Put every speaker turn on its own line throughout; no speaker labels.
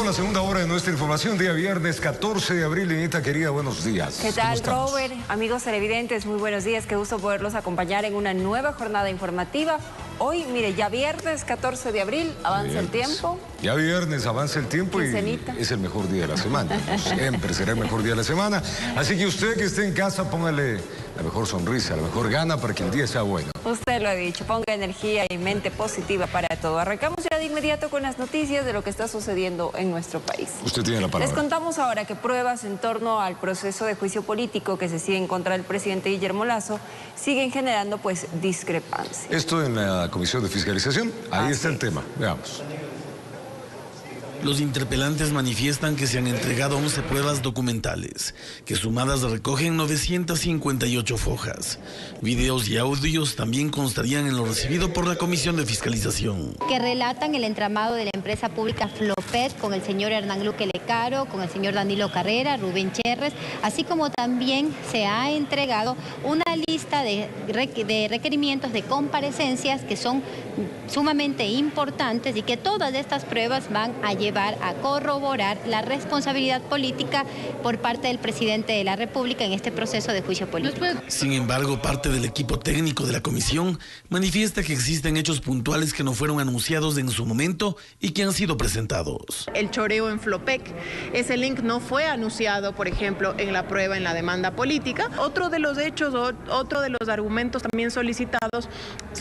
la segunda hora de nuestra información, día viernes 14 de abril. Linita querida, buenos días.
¿Qué tal, Robert? Amigos televidentes, muy buenos días. Qué gusto poderlos acompañar en una nueva jornada informativa. Hoy, mire, ya viernes 14 de abril, avanza el tiempo.
Ya viernes, avanza el tiempo y es el mejor día de la semana. Siempre será el mejor día de la semana. Así que usted que esté en casa, póngale la mejor sonrisa, la mejor gana para que el día sea bueno.
Usted lo ha dicho, ponga energía y mente positiva para todo. Arrancamos ya de inmediato con las noticias de lo que está sucediendo en nuestro país.
Usted tiene la palabra.
Les contamos ahora que pruebas en torno al proceso de juicio político que se sigue en contra del presidente Guillermo Lasso siguen generando pues discrepancias.
Esto en la Comisión de Fiscalización, ahí está el tema. Veamos.
Los interpelantes manifiestan que se han entregado 11 pruebas documentales, que sumadas recogen 958 hojas. Videos y audios también constarían en lo recibido por la Comisión de Fiscalización.
Que relatan el entramado de la empresa pública Flopet con el señor Hernán Luque Lecaro, con el señor Danilo Carrera, Rubén Cherres, así como también se ha entregado una lista de requerimientos de comparecencias que son sumamente importantes y que todas estas pruebas van a llevar a corroborar la responsabilidad política por parte del presidente de la República en este proceso de juicio político.
Sin embargo, parte del equipo técnico de la comisión manifiesta que existen hechos puntuales que no fueron anunciados en su momento y que han sido presentados.
El choreo en Flopec, ese link no fue anunciado, por ejemplo, en la prueba en la demanda política. Otro de los hechos, otro de los argumentos también solicitados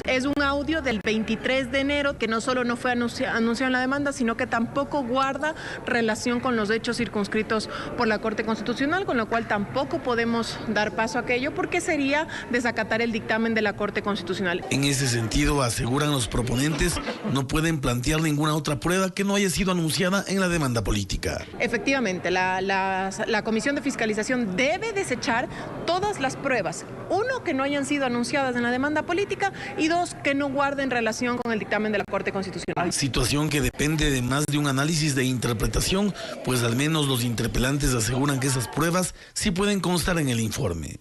es un audio del 23 de enero que no solo no fue anunciado en la demanda, sino que tampoco guarda relación con los hechos circunscritos por la Corte Constitucional, con lo cual tampoco podemos dar paso a aquello porque sería desacatar el dictamen de la Corte Constitucional.
En ese sentido, aseguran los proponentes, no pueden plantear ninguna otra prueba que no haya sido anunciada en la demanda política.
Efectivamente, la Comisión de Fiscalización debe desechar todas las pruebas. Uno, que no hayan sido anunciadas en la demanda política y dos, que no guarden relación con el dictamen de la Corte Constitucional.
Situación que depende de más de un análisis de interpretación, pues al menos los interpelantes aseguran que esas pruebas sí pueden constar en el informe.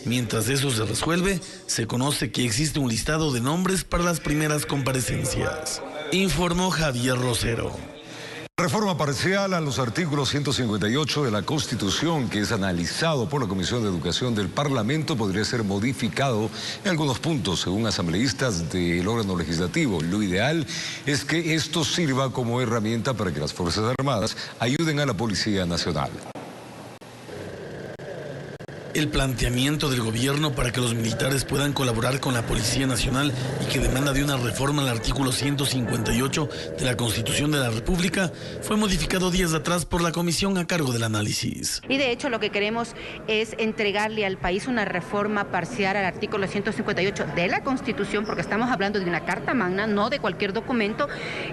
Mientras eso se resuelve, se conoce que existe un listado de nombres para las primeras comparecencias. Informó Javier Rosero.
Reforma parcial a los artículos 158 de la Constitución, que es analizado por la Comisión de Educación del Parlamento, podría ser modificado en algunos puntos, según asambleístas del órgano legislativo. Lo ideal es que esto sirva como herramienta para que las Fuerzas Armadas ayuden a la Policía Nacional.
El planteamiento del gobierno para que los militares puedan colaborar con la Policía Nacional y que demanda de una reforma al artículo 158 de la Constitución de la República fue modificado días atrás por la comisión a cargo del análisis.
Y de hecho lo que queremos es entregarle al país una reforma parcial al artículo 158 de la Constitución, porque estamos hablando de una carta magna, no de cualquier documento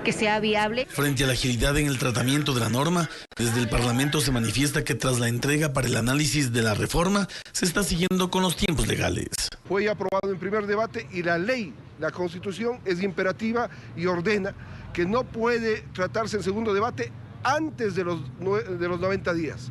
que sea viable.
Frente a la agilidad en el tratamiento de la norma, desde el Parlamento se manifiesta que tras la entrega para el análisis de la reforma, se está siguiendo con los tiempos legales.
Fue aprobado en primer debate y la ley, la Constitución, es imperativa y ordena que no puede tratarse en segundo debate antes de los 90 días.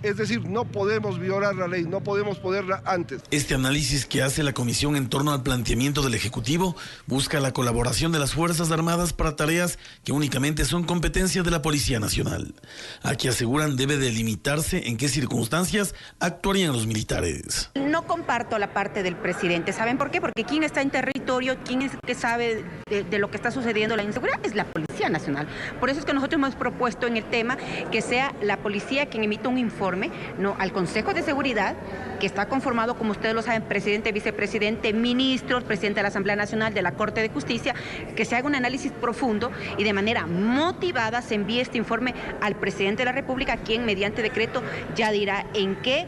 Es decir, no podemos violar la ley, no podemos ponerla antes.
Este análisis que hace la comisión en torno al planteamiento del Ejecutivo busca la colaboración de las Fuerzas Armadas para tareas que únicamente son competencia de la Policía Nacional. Aquí aseguran debe delimitarse en qué circunstancias actuarían los militares.
No comparto la parte del presidente. ¿Saben por qué? Porque quien está en territorio, quien es que sabe de lo que está sucediendo, la inseguridad, es la Policía Nacional. Por eso es que nosotros hemos propuesto en el tema que sea la policía quien emita un informe, no al Consejo de Seguridad, que está conformado, como ustedes lo saben, presidente, vicepresidente, ministros, presidente de la Asamblea Nacional, de la Corte de Justicia, que se haga un análisis profundo y de manera motivada se envíe este informe al presidente de la República, quien mediante decreto ya dirá en qué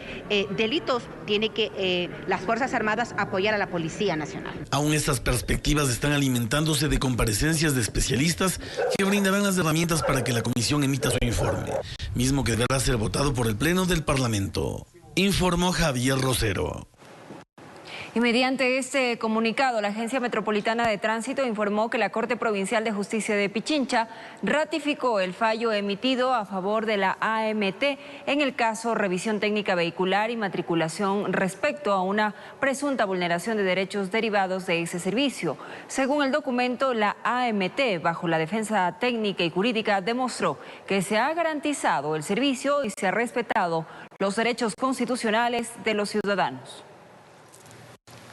delitos tiene que las Fuerzas Armadas apoyar a la Policía Nacional.
Aún estas perspectivas están alimentándose de comparecencias de especialistas que brindarán las herramientas para que la comisión emita su informe, mismo que deberá ser votado por el Pleno del Parlamento. Informó Javier Rosero.
Y mediante este comunicado, la Agencia Metropolitana de Tránsito informó que la Corte Provincial de Justicia de Pichincha ratificó el fallo emitido a favor de la AMT en el caso Revisión Técnica Vehicular y Matriculación respecto a una presunta vulneración de derechos derivados de ese servicio. Según el documento, la AMT, bajo la defensa técnica y jurídica, demostró que se ha garantizado el servicio y se ha respetado los derechos constitucionales de los ciudadanos.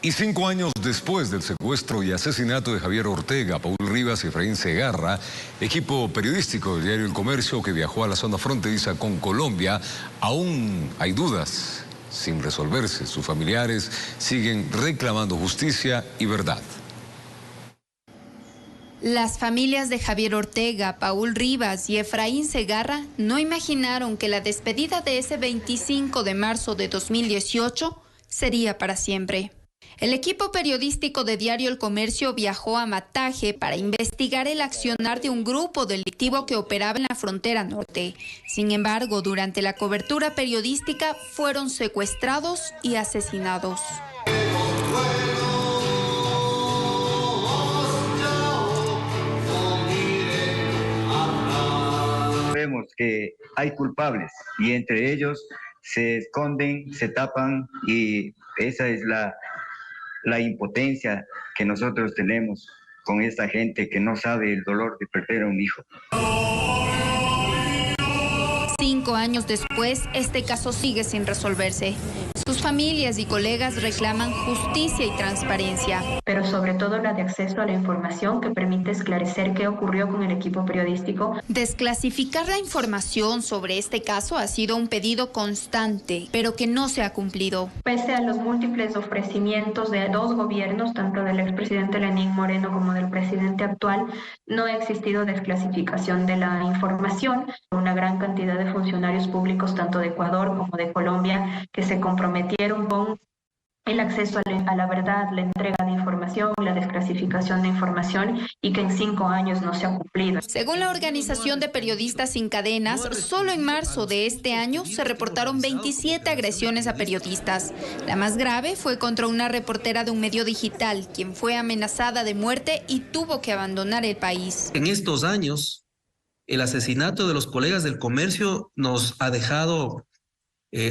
Y 5 años después del secuestro y asesinato de Javier Ortega, Paul Rivas y Efraín Segarra, equipo periodístico del diario El Comercio que viajó a la zona fronteriza con Colombia, aún hay dudas sin resolverse. Sus familiares siguen reclamando justicia y verdad.
Las familias de Javier Ortega, Paul Rivas y Efraín Segarra no imaginaron que la despedida de ese 25 de marzo de 2018 sería para siempre. El equipo periodístico de Diario El Comercio viajó a Mataje para investigar el accionar de un grupo delictivo que operaba en la frontera norte. Sin embargo, durante la cobertura periodística fueron secuestrados y asesinados.
Vemos que hay culpables y entre ellos se esconden, se tapan y esa es la impotencia que nosotros tenemos con esta gente que no sabe el dolor de perder a un hijo.
5 años después, este caso sigue sin resolverse. Sus familias y colegas reclaman justicia y transparencia.
Pero sobre todo la de acceso a la información que permite esclarecer qué ocurrió con el equipo periodístico.
Desclasificar la información sobre este caso ha sido un pedido constante, pero que no se ha cumplido.
Pese a los múltiples ofrecimientos de 2 gobiernos, tanto del expresidente Lenín Moreno como del presidente actual, no ha existido desclasificación de la información. Una gran cantidad de funcionarios públicos, tanto de Ecuador como de Colombia, que se comprometieron con el acceso a la verdad, la entrega de información, la desclasificación de información y que en 5 años no se ha cumplido.
Según la Organización de Periodistas Sin Cadenas, solo en marzo de este año se reportaron 27 agresiones a periodistas. La más grave fue contra una reportera de un medio digital, quien fue amenazada de muerte y tuvo que abandonar el país.
En estos años, el asesinato de los colegas del comercio nos ha dejado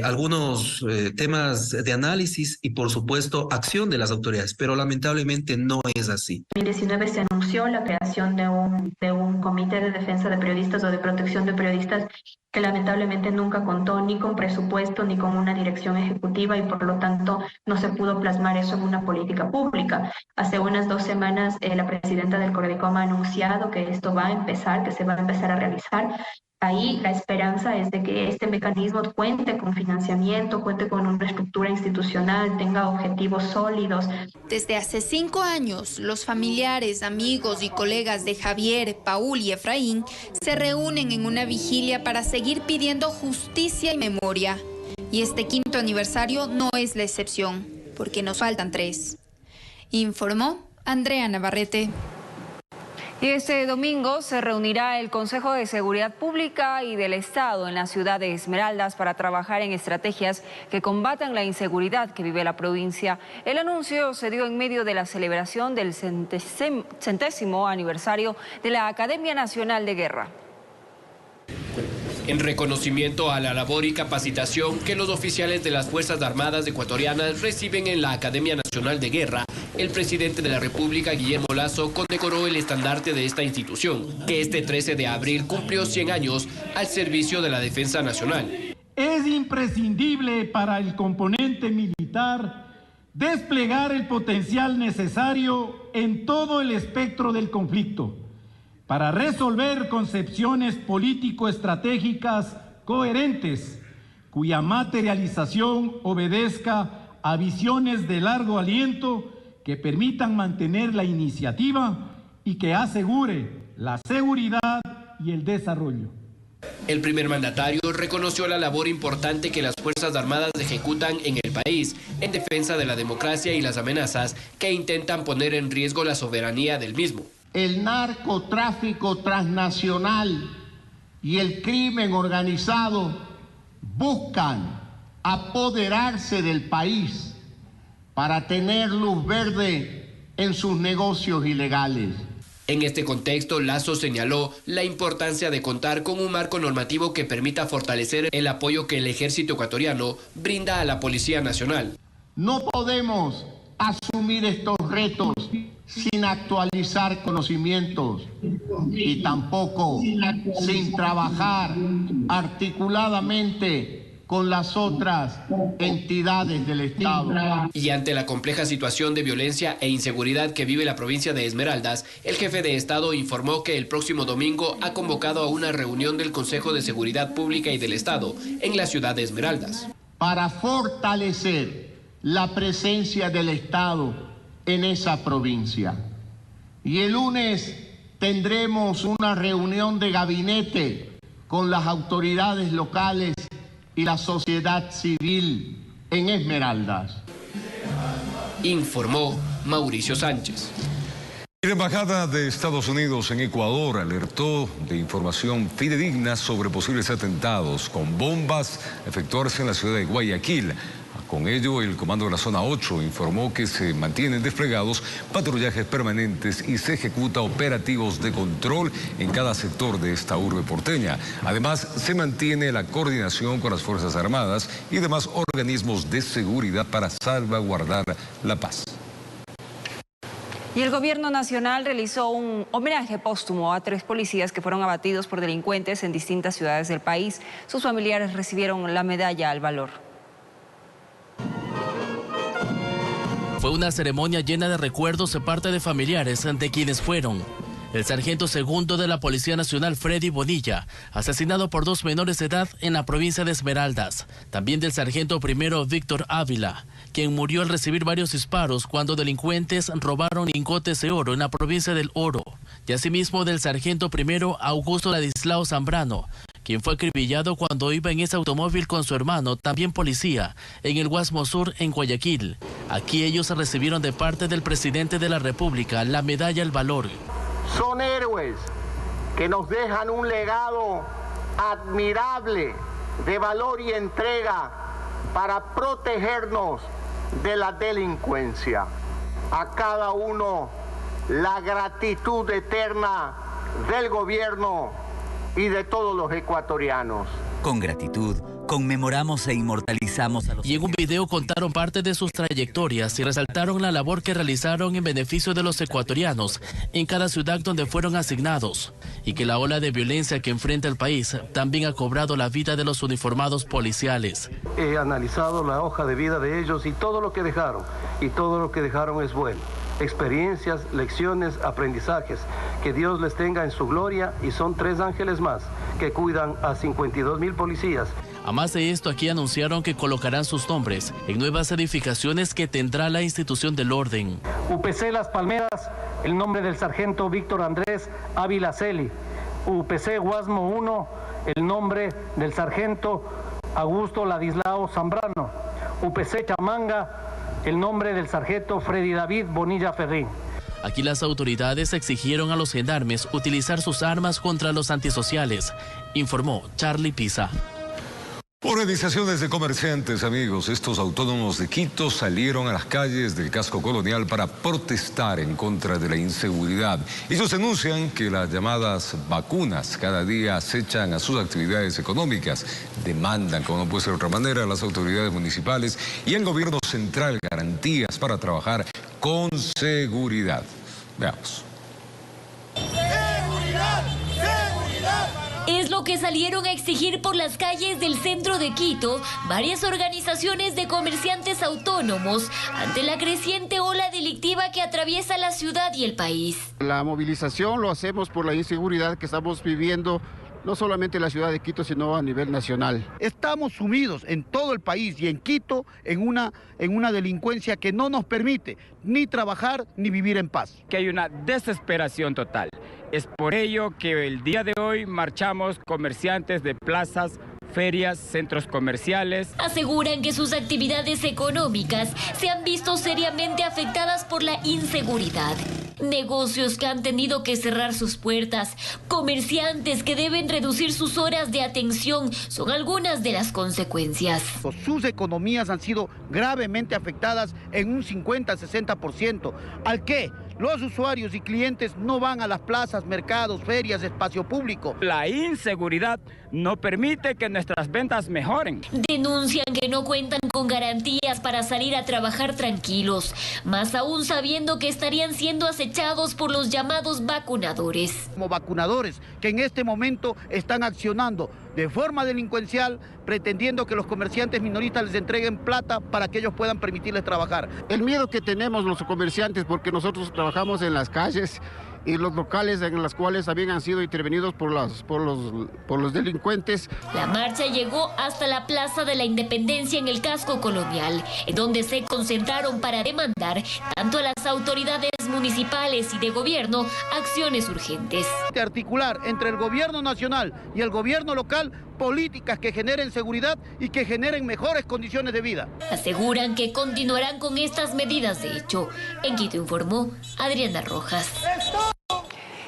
algunos temas de análisis y, por supuesto, acción de las autoridades, pero lamentablemente no es así.
En 2019 se anunció la creación de un comité de defensa de periodistas o de protección de periodistas que lamentablemente nunca contó ni con presupuesto ni con una dirección ejecutiva y por lo tanto no se pudo plasmar eso en una política pública. Hace unas 2 semanas la presidenta del Cordicom ha anunciado que esto va a empezar, que se va a empezar a realizar. Ahí la esperanza es de que este mecanismo cuente con financiamiento, cuente con una estructura institucional, tenga objetivos sólidos.
Desde hace 5 años, los familiares, amigos y colegas de Javier, Paul y Efraín se reúnen en una vigilia para seguir pidiendo justicia y memoria. Y este 5º aniversario no es la excepción, porque nos faltan 3. Informó Andrea Navarrete.
Y este domingo se reunirá el Consejo de Seguridad Pública y del Estado en la ciudad de Esmeraldas para trabajar en estrategias que combatan la inseguridad que vive la provincia. El anuncio se dio en medio de la celebración del 100º aniversario de la Academia Nacional de Guerra.
En reconocimiento a la labor y capacitación que los oficiales de las Fuerzas Armadas ecuatorianas reciben en la Academia Nacional de Guerra, el presidente de la República, Guillermo Lasso, condecoró el estandarte de esta institución, que este 13 de abril cumplió 100 años al servicio de la Defensa Nacional.
Es imprescindible para el componente militar desplegar el potencial necesario en todo el espectro del conflicto, para resolver concepciones político-estratégicas coherentes, cuya materialización obedezca a visiones de largo aliento que permitan mantener la iniciativa y que asegure la seguridad y el desarrollo.
El primer mandatario reconoció la labor importante que las Fuerzas Armadas ejecutan en el país en defensa de la democracia y las amenazas que intentan poner en riesgo la soberanía del mismo.
El narcotráfico transnacional y el crimen organizado buscan apoderarse del país para tener luz verde en sus negocios ilegales.
En este contexto, Lasso señaló la importancia de contar con un marco normativo que permita fortalecer el apoyo que el ejército ecuatoriano brinda a la Policía Nacional.
No podemos asumir estos retos sin actualizar conocimientos y tampoco sin trabajar articuladamente con las otras entidades del Estado.
Y ante la compleja situación de violencia e inseguridad que vive la provincia de Esmeraldas, el jefe de Estado informó que el próximo domingo ha convocado a una reunión del Consejo de Seguridad Pública y del Estado en la ciudad de Esmeraldas.
Para fortalecer la presencia del Estado en esa provincia. Y el lunes tendremos una reunión de gabinete con las autoridades locales y la sociedad civil en Esmeraldas.
Informó Mauricio Sánchez.
La Embajada de Estados Unidos en Ecuador alertó de información fidedigna sobre posibles atentados con bombas a efectuarse en la ciudad de Guayaquil. Con ello, el Comando de la Zona 8 informó que se mantienen desplegados patrullajes permanentes y se ejecuta operativos de control en cada sector de esta urbe porteña. Además, se mantiene la coordinación con las Fuerzas Armadas y demás organismos de seguridad para salvaguardar la paz.
Y el Gobierno Nacional realizó un homenaje póstumo a 3 policías que fueron abatidos por delincuentes en distintas ciudades del país. Sus familiares recibieron la medalla al valor.
Fue una ceremonia llena de recuerdos de parte de familiares de quienes fueron el sargento segundo de la Policía Nacional, Freddy Bonilla, asesinado por 2 menores de edad en la provincia de Esmeraldas. También del sargento primero, Víctor Ávila, quien murió al recibir varios disparos cuando delincuentes robaron lingotes de oro en la provincia del Oro. Y asimismo del sargento primero, Augusto Ladislao Zambrano, quien fue acribillado cuando iba en ese automóvil con su hermano, también policía, en el Guasmo Sur, en Guayaquil. Aquí ellos recibieron de parte del presidente de la República la medalla al valor.
Son héroes que nos dejan un legado admirable de valor y entrega para protegernos de la delincuencia. A cada uno la gratitud eterna del gobierno y de todos los ecuatorianos.
Con gratitud, conmemoramos e inmortalizamos a los...
Y en un video contaron parte de sus trayectorias y resaltaron la labor que realizaron en beneficio de los ecuatorianos en cada ciudad donde fueron asignados, y que la ola de violencia que enfrenta el país también ha cobrado la vida de los uniformados policiales.
He analizado la hoja de vida de ellos y todo lo que dejaron, y todo lo que dejaron es bueno. Experiencias, lecciones, aprendizajes, que Dios les tenga en su gloria, y son 3 ángeles más que cuidan a 52,000 policías.
A más de esto, aquí anunciaron que colocarán sus nombres en nuevas edificaciones que tendrá la institución del orden.
UPC Las Palmeras, el nombre del sargento Víctor Andrés Ávila Celi. UPC Guasmo 1, el nombre del sargento Augusto Ladislao Zambrano. UPC Chamanga, el nombre del sargento Freddy David Bonilla Ferrín.
Aquí las autoridades exigieron a los gendarmes utilizar sus armas contra los antisociales, informó Charlie Pisa.
Organizaciones de comerciantes, amigos, estos autónomos de Quito salieron a las calles del casco colonial para protestar en contra de la inseguridad. Ellos denuncian que las llamadas vacunas cada día acechan a sus actividades económicas. Demandan, como no puede ser de otra manera, a las autoridades municipales y al gobierno central garantías para trabajar con seguridad. Veamos.
¡Seguridad! ¡Seguridad! Es lo que salieron a exigir por las calles del centro de Quito varias organizaciones de comerciantes autónomos ante la creciente ola delictiva que atraviesa la ciudad y el país.
La movilización lo hacemos por la inseguridad que estamos viviendo, no solamente en la ciudad de Quito, sino a nivel nacional.
Estamos sumidos en todo el país y en Quito en una delincuencia que no nos permite ni trabajar ni vivir en paz.
Que hay una desesperación total. Es por ello que el día de hoy marchamos comerciantes de plazas, ferias, centros comerciales.
Aseguran que sus actividades económicas se han visto seriamente afectadas por la inseguridad. negocios que han tenido que cerrar sus puertas, comerciantes que deben reducir sus horas de atención, son algunas de las consecuencias.
Sus economías han sido gravemente afectadas en un 50-60%, al que los usuarios y clientes no van a las plazas, mercados, ferias, espacio público.
La inseguridad no permite que nuestras ventas mejoren.
Denuncian que no cuentan con garantías para salir a trabajar tranquilos, más aún sabiendo que estarían siendo acechados por los llamados vacunadores.
Como vacunadores que en este momento están accionando de forma delincuencial, pretendiendo que los comerciantes minoristas les entreguen plata para que ellos puedan permitirles trabajar.
El miedo que tenemos los comerciantes, porque nosotros trabajamos en las calles y los locales en los cuales también han sido intervenidos por los delincuentes.
La marcha llegó hasta la Plaza de la Independencia en el casco colonial, en donde se concentraron para demandar tanto a las autoridades municipales y de gobierno acciones urgentes.
Articular entre el gobierno nacional y el gobierno local políticas que generen seguridad y que generen mejores condiciones de vida.
Aseguran que continuarán con estas medidas de hecho. En Quito informó Adriana Rojas.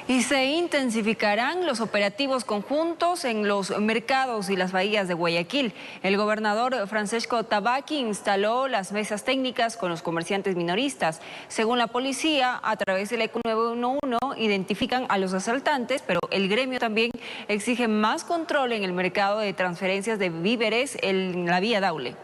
Y se intensificarán los operativos conjuntos en los mercados y las bahías de Guayaquil. El gobernador Francesco Tabaqui instaló las mesas técnicas con los comerciantes minoristas. Según la policía, a través del ECU 911 identifican a los asaltantes, pero el gremio también exige más control en el mercado de transferencias de víveres en la vía Daule.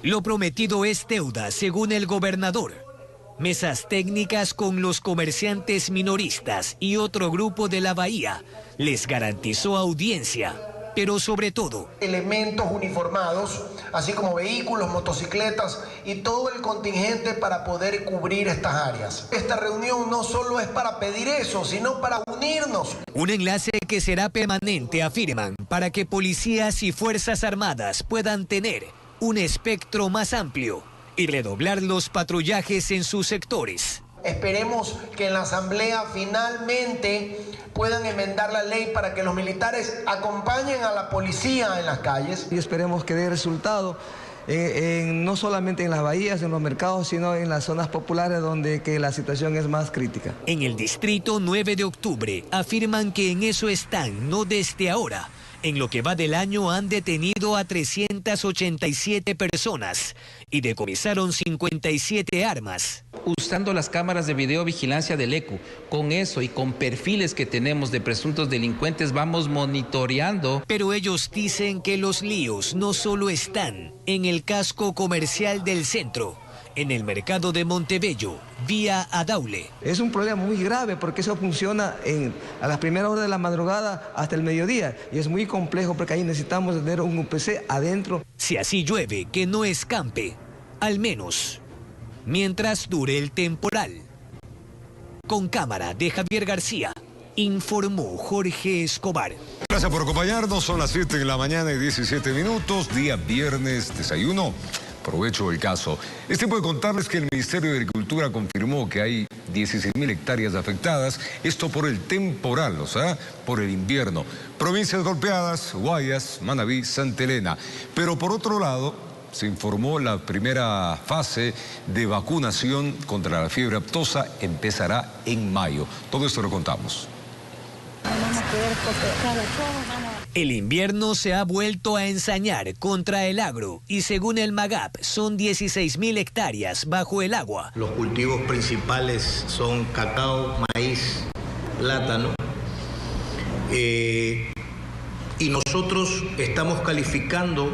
Lo prometido es deuda, según el gobernador. Mesas técnicas con los comerciantes minoristas y otro grupo de la bahía les garantizó audiencia, pero sobre todo
elementos uniformados, así como vehículos, motocicletas y todo el contingente para poder cubrir estas áreas. Esta reunión no solo es para pedir eso, sino para unirnos.
Un enlace que será permanente, afirman, para que policías y fuerzas armadas puedan tener un espectro más amplio y redoblar los patrullajes en sus sectores.
Esperemos que en la asamblea finalmente puedan enmendar la ley para que los militares acompañen a la policía en las calles.
Y esperemos que dé resultado no solamente en las bahías, en los mercados, sino en las zonas populares donde que la situación es más crítica.
En el distrito 9 de octubre afirman que en eso están, no desde ahora. En lo que va del año han detenido a 387 personas y decomisaron 57 armas.
Usando las cámaras de videovigilancia del ECU, con eso y con perfiles que tenemos de presuntos delincuentes vamos monitoreando.
Pero ellos dicen que los líos no solo están en el casco comercial del centro, en el mercado de Montebello, vía a Daule.
Es un problema muy grave porque eso funciona a las primeras horas de la madrugada hasta el mediodía y es muy complejo porque ahí necesitamos tener un UPC adentro.
Si así llueve, que no escampe, al menos mientras dure el temporal. Con cámara de Javier García, informó Jorge Escobar.
Gracias por acompañarnos, son las 7 de la mañana y 17 minutos, día viernes, desayuno. Aprovecho el caso. Es tiempo de contarles que el Ministerio de Agricultura confirmó que hay 16.000 hectáreas afectadas, esto por el temporal, o sea, por el invierno. Provincias golpeadas, Guayas, Manabí, Santa Elena. Pero por otro lado, se informó la primera fase de vacunación contra la fiebre aftosa empezará en mayo. Todo esto lo contamos.
El invierno se ha vuelto a ensañar contra el agro y según el MAGAP son 16.000 hectáreas bajo el agua.
Los cultivos principales son cacao, maíz, plátano y nosotros estamos calificando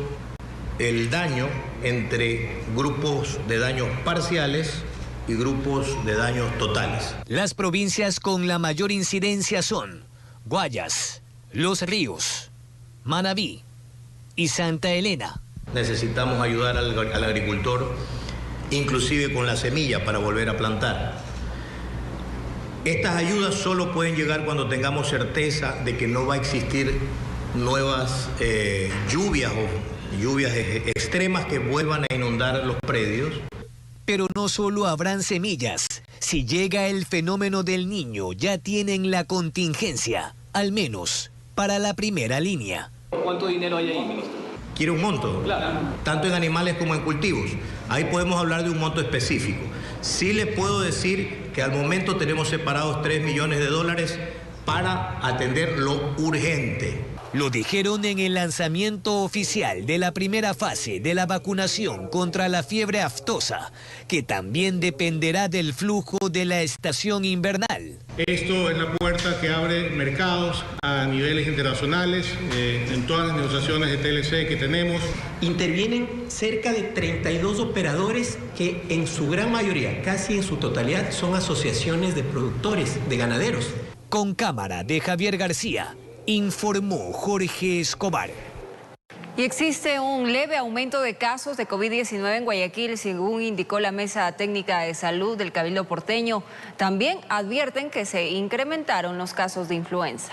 el daño entre grupos de daños parciales y grupos de daños totales.
Las provincias con la mayor incidencia son Guayas, Los Ríos, Manabí y Santa Elena.
Necesitamos ayudar al agricultor, inclusive con la semilla para volver a plantar. Estas ayudas solo pueden llegar cuando tengamos certeza de que no va a existir nuevas lluvias o lluvias extremas que vuelvan a inundar los predios.
Pero no solo habrán semillas. Si llega el fenómeno del Niño, ya tienen la contingencia, al menos para la primera línea.
¿Cuánto dinero hay ahí, ministro?
Quiere un monto, claro, tanto en animales como en cultivos. Ahí podemos hablar de un monto específico. Sí les puedo decir que al momento tenemos separados $3 millones para atender lo urgente.
Lo dijeron en el lanzamiento oficial de la primera fase de la vacunación contra la fiebre aftosa, que también dependerá del flujo de la estación invernal.
Esto es la puerta que abre mercados a niveles internacionales, en todas las negociaciones de TLC que tenemos.
Intervienen cerca de 32 operadores que en su gran mayoría, casi en su totalidad, son asociaciones de productores, de ganaderos.
Con cámara de Javier García, informó Jorge Escobar.
Y existe un leve aumento de casos de COVID-19 en Guayaquil, según indicó la Mesa Técnica de Salud del Cabildo Porteño. También advierten que se incrementaron los casos de influenza.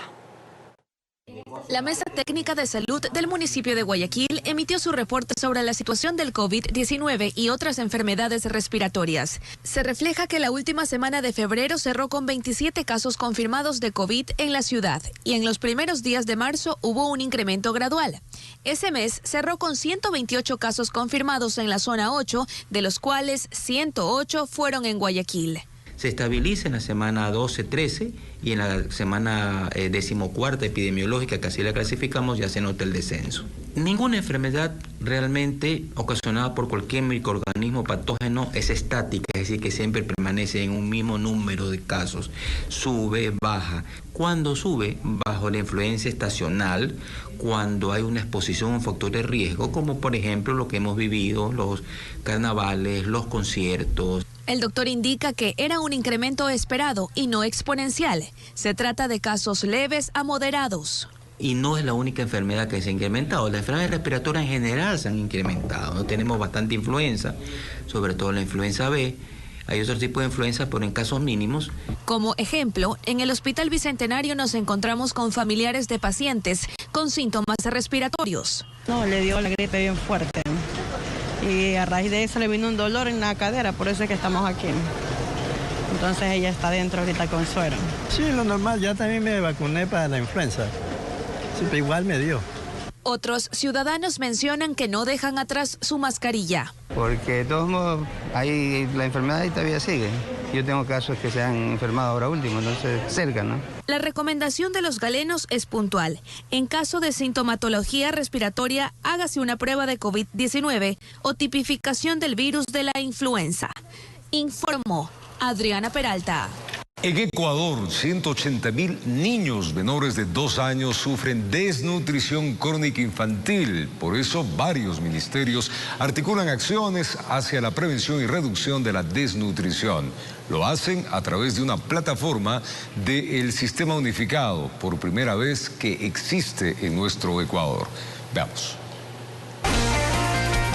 La Mesa Técnica de Salud del municipio de Guayaquil emitió su reporte sobre la situación del COVID-19 y otras enfermedades respiratorias. Se refleja que la última semana de febrero cerró con 27 casos confirmados de COVID en la ciudad y en los primeros días de marzo hubo un incremento gradual. Ese mes cerró con 128 casos confirmados en la zona 8, de los cuales 108 fueron en Guayaquil.
Se estabiliza en la semana 12-13 y en la semana 14ª epidemiológica, que así la clasificamos, ya se nota el descenso. Ninguna enfermedad realmente ocasionada por cualquier microorganismo patógeno es estática, es decir, que siempre permanece en un mismo número de casos. Sube, baja. Cuando sube, bajo la influencia estacional, cuando hay una exposición a un factor de riesgo, como por ejemplo lo que hemos vivido, los carnavales, los conciertos.
El doctor indica que era un incremento esperado y no exponencial. Se trata de casos leves a moderados.
Y no es la única enfermedad que se ha incrementado. Las enfermedades respiratorias en general se han incrementado. ¿No? Tenemos bastante influenza, sobre todo la influenza B. Hay otro tipo de influenza, pero en casos mínimos.
Como ejemplo, en el Hospital Bicentenario nos encontramos con familiares de pacientes con síntomas respiratorios.
No, le dio la gripe bien fuerte. Y a raíz de eso le vino un dolor en la cadera, por eso es que estamos aquí. Entonces ella está dentro ahorita con suero.
Sí, lo normal, ya también me vacuné para la influenza. Sí, pero igual me dio.
Otros ciudadanos mencionan que no dejan atrás su mascarilla.
Porque de todos modos, ahí la enfermedad ahí todavía sigue. Yo tengo casos que se han enfermado ahora último, entonces cerca, ¿no?
La recomendación de los galenos es puntual. En caso de sintomatología respiratoria, hágase una prueba de COVID-19 o tipificación del virus de la influenza. Informó Adriana Peralta.
En Ecuador, 180.000 niños menores de 2 años sufren desnutrición crónica infantil. Por eso, varios ministerios articulan acciones hacia la prevención y reducción de la desnutrición. Lo hacen a través de una plataforma del Sistema Unificado, por primera vez que existe en nuestro Ecuador. Veamos.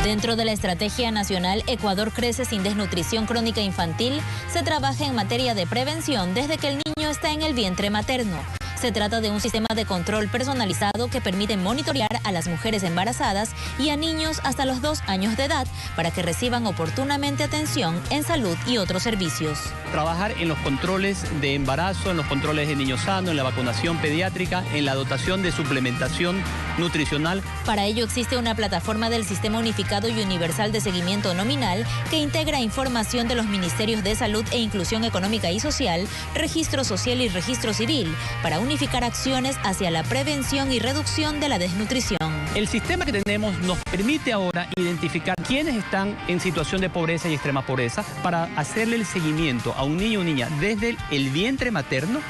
Dentro de la Estrategia Nacional Ecuador Crece sin Desnutrición Crónica Infantil, se trabaja en materia de prevención desde que el niño está en el vientre materno. Se trata de un sistema de control personalizado que permite monitorear a las mujeres embarazadas y a niños hasta los 2 años de edad para que reciban oportunamente atención en salud y otros servicios.
Trabajar en los controles de embarazo, en los controles de niño sano, en la vacunación pediátrica, en la dotación de suplementación nutricional.
Para ello existe una plataforma del Sistema Unificado y Universal de Seguimiento Nominal que integra información de los Ministerios de Salud e Inclusión Económica y Social, Registro Social y Registro Civil para unificar acciones hacia la prevención y reducción de la desnutrición.
El sistema que tenemos nos permite ahora identificar quiénes están en situación de pobreza y extrema pobreza para hacerle el seguimiento a un niño o niña desde el vientre materno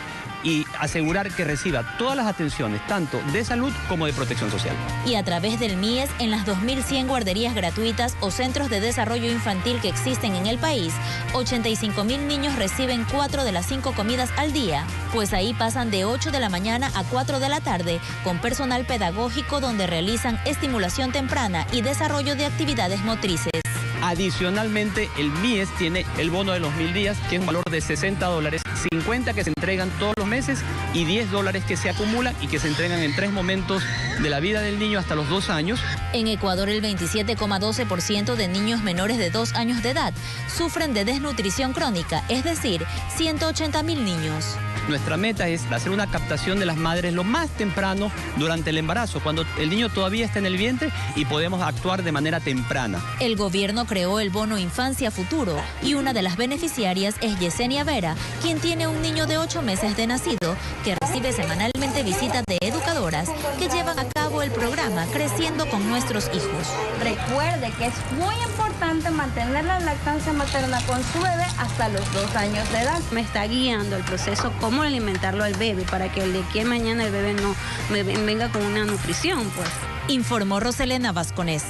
y asegurar que reciba todas las atenciones, tanto de salud como de protección social.
Y a través del MIES, en las 2.100 guarderías gratuitas o centros de desarrollo infantil que existen en el país, 85.000 niños reciben 4 de las 5 comidas al día, pues ahí pasan de 8 de la mañana a 4 de la tarde con personal pedagógico donde realizan estimulación temprana y desarrollo de actividades motrices.
Adicionalmente, el MIES tiene el bono de los 1000 días, que es un valor de $60, 50 que se entregan todos los meses y $10 que se acumulan y que se entregan en 3 momentos de la vida del niño hasta los 2 años.
En Ecuador, el 27,12% de niños menores de 2 años de edad sufren de desnutrición crónica, es decir, 180.000 niños.
Nuestra meta es hacer una captación de las madres lo más temprano durante el embarazo, cuando el niño todavía está en el vientre y podemos actuar de manera temprana.
El gobierno creó el bono Infancia Futuro y una de las beneficiarias es Yesenia Vera, quien tiene un niño de 8 meses de nacido que recibe semanalmente visitas de educadoras que llevan a cabo el programa Creciendo con Nuestros Hijos.
Recuerde que es muy importante mantener la lactancia materna con su bebé hasta los 2 años de edad.
Me está guiando el proceso cómo alimentarlo al bebé para que de aquí a mañana el bebé no me venga con una nutrición, pues.
Informó Roselena Vasconés.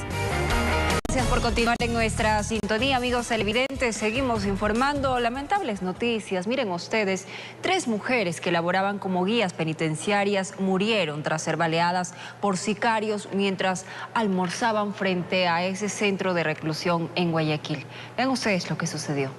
Gracias por continuar en nuestra sintonía, amigos televidentes. Seguimos informando lamentables noticias. Miren ustedes, 3 mujeres que laboraban como guías penitenciarias murieron tras ser baleadas por sicarios mientras almorzaban frente a ese centro de reclusión en Guayaquil. Vean ustedes lo que sucedió.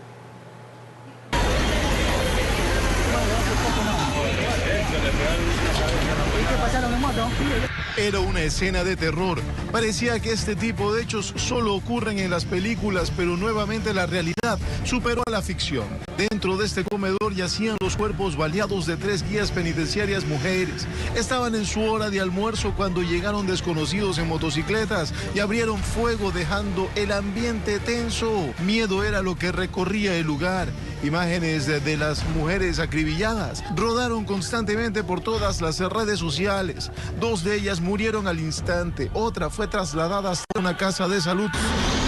Era una escena de terror. Parecía que este tipo de hechos solo ocurren en las películas, pero nuevamente la realidad superó a la ficción. Dentro de este comedor yacían los cuerpos baleados de 3 guías penitenciarias mujeres. Estaban en su hora de almuerzo cuando llegaron desconocidos en motocicletas y abrieron fuego dejando el ambiente tenso. Miedo era lo que recorría el lugar. Imágenes de las mujeres acribilladas rodaron constantemente por todas las redes sociales. 2 de ellas murieron al instante, otra fue trasladada hasta una casa de salud.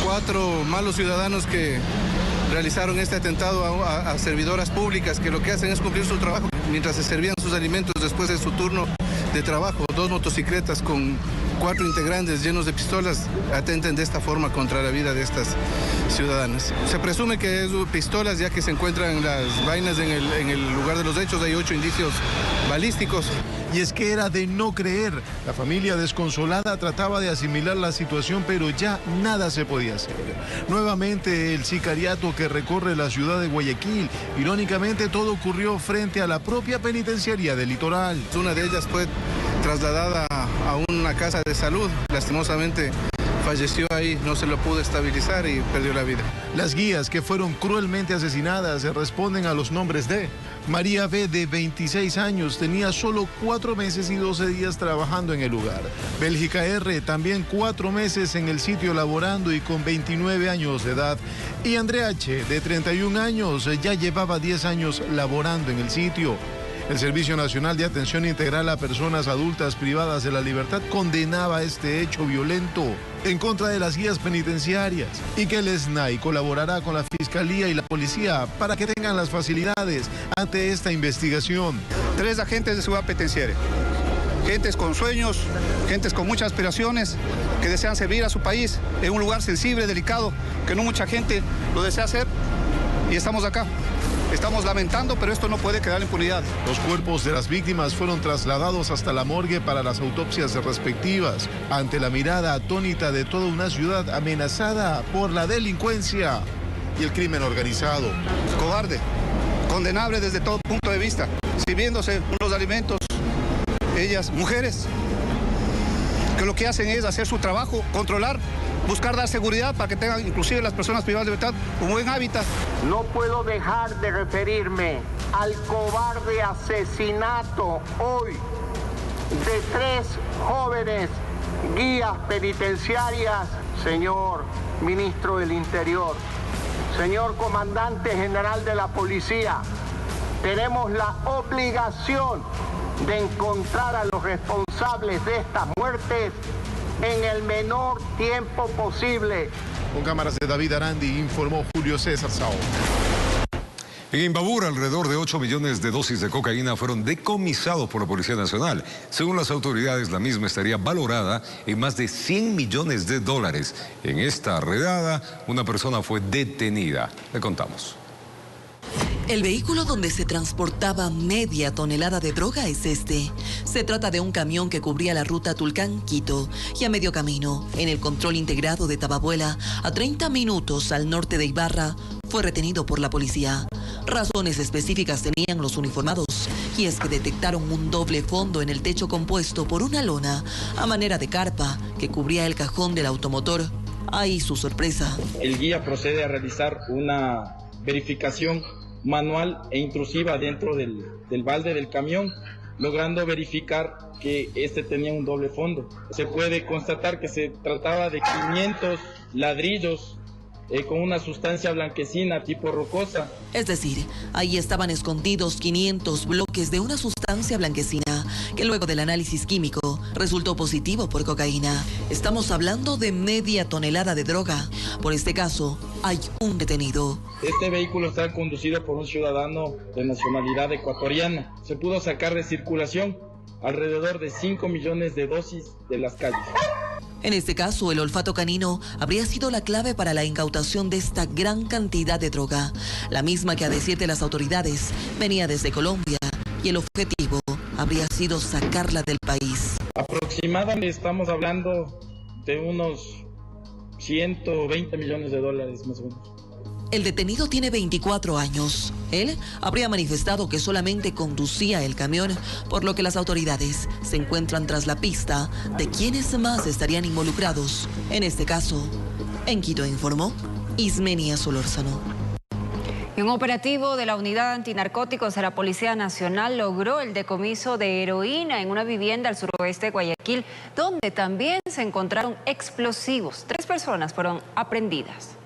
4 malos ciudadanos que realizaron este atentado a servidoras públicas que lo que hacen es cumplir su trabajo. Mientras se servían sus alimentos después de su turno de trabajo, 2 motocicletas con 4 integrantes llenos de pistolas atenten de esta forma contra la vida de estas ciudadanas. Se presume que es pistolas ya que se encuentran las vainas en el lugar de los hechos. Hay 8 indicios balísticos.
Y es que era de no creer. La familia desconsolada trataba de asimilar la situación, pero ya nada se podía hacer. Nuevamente el sicariato que recorre la ciudad de Guayaquil. Irónicamente todo ocurrió frente a la propia penitenciaría del Litoral.
Una de ellas fue trasladada a una casa de salud. Lastimosamente falleció ahí, no se lo pudo estabilizar y perdió la vida.
Las guías que fueron cruelmente asesinadas responden a los nombres de María B, de 26 años, tenía solo 4 meses y 12 días trabajando en el lugar. Bélgica R, también 4 meses en el sitio laborando y con 29 años de edad. Y Andrea H, de 31 años, ya llevaba 10 años laborando en el sitio. El Servicio Nacional de Atención Integral a Personas Adultas Privadas de la Libertad condenaba este hecho violento en contra de las guías penitenciarias y que el SNAI colaborará con la Fiscalía y la Policía para que tengan las facilidades ante esta investigación.
3 agentes de seguridad penitenciaria, gentes con sueños, gentes con muchas aspiraciones que desean servir a su país en un lugar sensible, delicado, que no mucha gente lo desea hacer y estamos acá. Estamos lamentando, pero esto no puede quedar en impunidad.
Los cuerpos de las víctimas fueron trasladados hasta la morgue para las autopsias respectivas, ante la mirada atónita de toda una ciudad amenazada por la delincuencia y el crimen organizado.
Cobarde, condenable desde todo punto de vista, sirviéndose unos alimentos, ellas, mujeres, que lo que hacen es hacer su trabajo, controlar, buscar dar seguridad para que tengan inclusive las personas privadas de libertad un buen hábitat.
No puedo dejar de referirme al cobarde asesinato hoy de 3 jóvenes guías penitenciarias. Señor Ministro del Interior, señor Comandante General de la Policía, tenemos la obligación de encontrar a los responsables de estas muertes en el menor tiempo posible.
Con cámaras de David Arandi, informó Julio César Sao.
En Imbabura, alrededor de 8 millones de dosis de cocaína fueron decomisados por la Policía Nacional. Según las autoridades, la misma estaría valorada en más de 100 millones de dólares. En esta redada, una persona fue detenida. Le contamos.
El vehículo donde se transportaba media tonelada de droga es este. Se trata de un camión que cubría la ruta Tulcán-Quito y a medio camino, en el control integrado de Tababuela, a 30 minutos al norte de Ibarra, fue retenido por la policía. Razones específicas tenían los uniformados, y es que detectaron un doble fondo en el techo compuesto por una lona a manera de carpa que cubría el cajón del automotor. Ahí su sorpresa.
El guía procede a realizar una verificación manual e intrusiva dentro del balde del camión, logrando verificar que este tenía un doble fondo. Se puede constatar que se trataba de 500 ladrillos con una sustancia blanquecina tipo rocosa.
Es decir, ahí estaban escondidos 500 bloques de una sustancia blanquecina que luego del análisis químico resultó positivo por cocaína. Estamos hablando de media tonelada de droga. Por este caso, hay un detenido.
Este vehículo está conducido por un ciudadano de nacionalidad ecuatoriana. Se pudo sacar de circulación alrededor de 5 millones de dosis de las calles.
En este caso, el olfato canino habría sido la clave para la incautación de esta gran cantidad de droga, la misma que, a decir de las autoridades, venía desde Colombia, y el objetivo habría sido sacarla del país.
Aproximadamente estamos hablando de unos 120 millones de dólares más o menos.
El detenido tiene 24 años. Él habría manifestado que solamente conducía el camión, por lo que las autoridades se encuentran tras la pista de quiénes más estarían involucrados. En este caso, en Quito, informó Ismenia Solórzano.
Un operativo de la Unidad Antinarcóticos de la Policía Nacional logró el decomiso de heroína en una vivienda al suroeste de Guayaquil, donde también se encontraron explosivos. 3 personas fueron aprehendidas.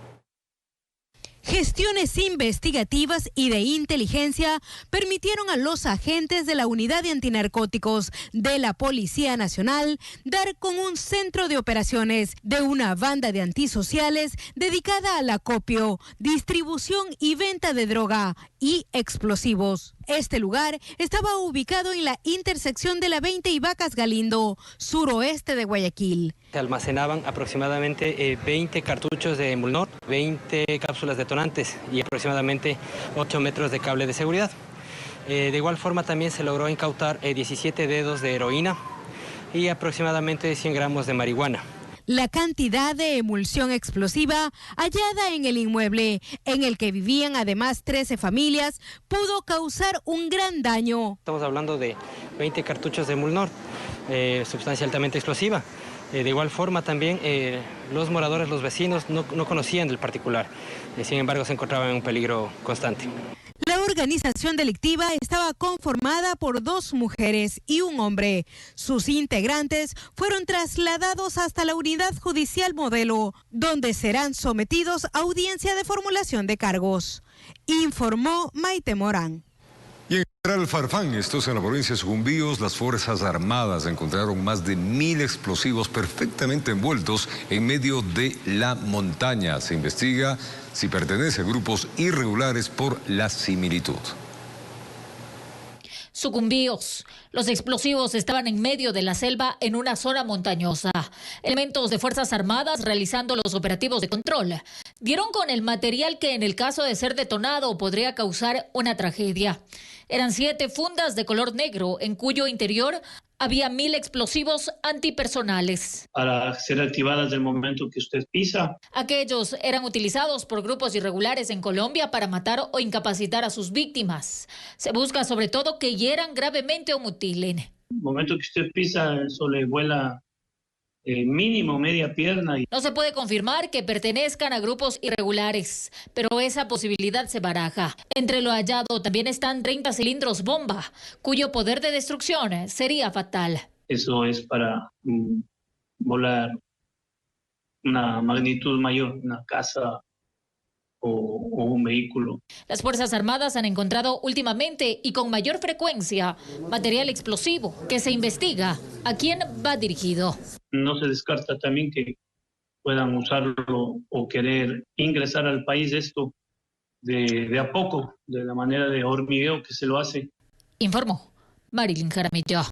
Gestiones investigativas y de inteligencia permitieron a los agentes de la Unidad de Antinarcóticos de la Policía Nacional dar con un centro de operaciones de una banda de antisociales dedicada al acopio, distribución y venta de droga y explosivos. Este lugar estaba ubicado en la intersección de la 20 y Vacas Galindo, suroeste de Guayaquil.
Se almacenaban aproximadamente 20 cartuchos de Mulnor, 20 cápsulas detonantes y aproximadamente 8 metros de cable de seguridad. De igual forma también se logró incautar 17 dedos de heroína y aproximadamente 100 gramos de marihuana.
La cantidad de emulsión explosiva hallada en el inmueble, en el que vivían además 13 familias, pudo causar un gran daño.
Estamos hablando de 20 cartuchos de Mulnor, sustancia altamente explosiva. De igual forma también los moradores, los vecinos, no conocían del particular. Sin embargo, se encontraban en un peligro constante.
La organización delictiva estaba conformada por 2 mujeres y un hombre. Sus integrantes fueron trasladados hasta la Unidad Judicial Modelo, donde serán sometidos a audiencia de formulación de cargos, informó Maite Morán.
Y en General Farfán, estos en la provincia de Sucumbíos, las Fuerzas Armadas encontraron más de 1000 explosivos perfectamente envueltos en medio de la montaña. Se investiga si pertenece a grupos irregulares por la similitud.
Sucumbíos. Los explosivos estaban en medio de la selva en una zona montañosa. Elementos de Fuerzas Armadas realizando los operativos de control dieron con el material que en el caso de ser detonado podría causar una tragedia. Eran 7 fundas de color negro en cuyo interior había 1000 explosivos antipersonales.
Para ser activadas del momento que usted pisa.
Aquellos eran utilizados por grupos irregulares en Colombia para matar o incapacitar a sus víctimas. Se busca sobre todo que hieran gravemente o mutilen.
El momento que usted pisa, eso le vuela mínimo media pierna.
No se puede confirmar que pertenezcan a grupos irregulares, pero esa posibilidad se baraja. Entre lo hallado también están 30 cilindros bomba, cuyo poder de destrucción sería fatal.
Eso es para volar una magnitud mayor, una casa o un vehículo.
Las Fuerzas Armadas han encontrado últimamente y con mayor frecuencia material explosivo que se investiga a quién va dirigido.
No se descarta también que puedan usarlo o querer ingresar al país esto de a poco, de la manera de hormigueo que se lo hace.
Informó Marilyn Jaramillo.